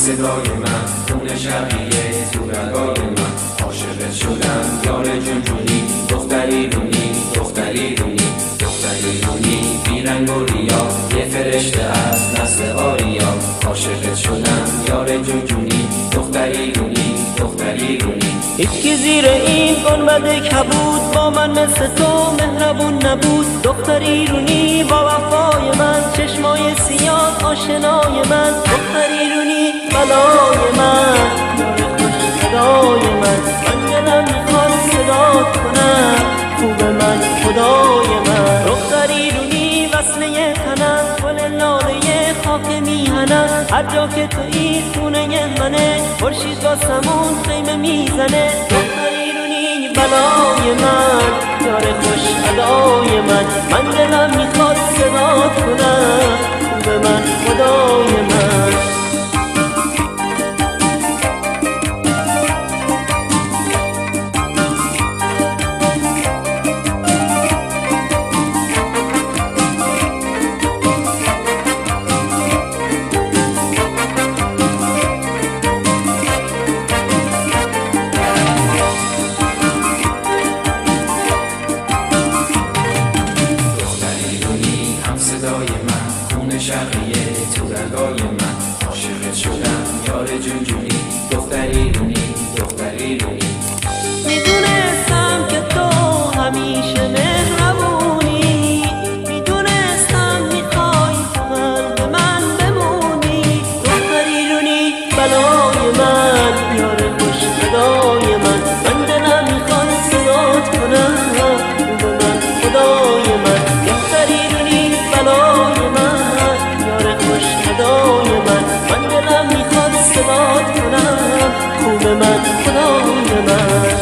صدای من، خون شقیه تو رگای من. عاشقت شدم یار جونجونی، دختری رونی، دختری رونی، دختری رونی، بیرنگ و ریا، یه فرشته از نسل آریا. عاشقت شدم یار جونجونی، دختری رونی، دختری رونی. هیچکی زیر این گنبد کبود با من مثل تو مهربون نبود. دختری رونی با وفای من، چشمای سیاه آشنای من. دختری رونی بلای من، یار خوش صدای من. من دلم میخواد صدات کنم، خوب من خدای من. دختری رونی وصله تنم، گل لاله خاک میهنم. هر جا که تویی خونه منه، خورشید با سمون خیمه میزنه. دختری رونی بلای من، یار خوش ادای من. من دلم میخواد صدات کنم، خوب من خدای من. صدای من، خون شقیه تو رگای من. عاشقت شدم یار جونجونی، دختری رونی، دختری رونی. میدونستم که تو همیشه مهربونی، میدونستم میخوای تو قلب من بمونی. دختری رونی بلای من، یار خوش صدای من. من دلم میخواد صدات کنم، خوب من خدای من. دختری رونی بلای من، یار خوش صدای من. من دلم میخواد صدات کنم، خوب من خدای من.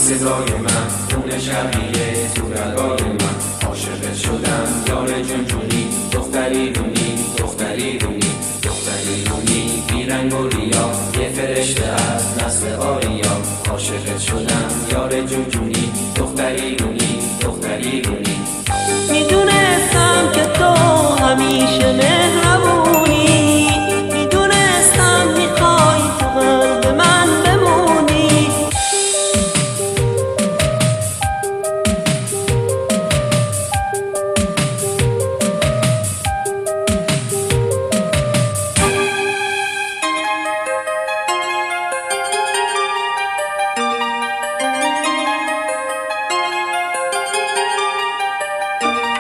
صدای من، خون شقیه تو رگای من. عاشقت شدم یار جونجونی، دختری رونی، دختری رونی، دختری رونی، بیرنگ و ریا، یه فرشته از نسل آریا. عاشقت شدم یار جونجونی.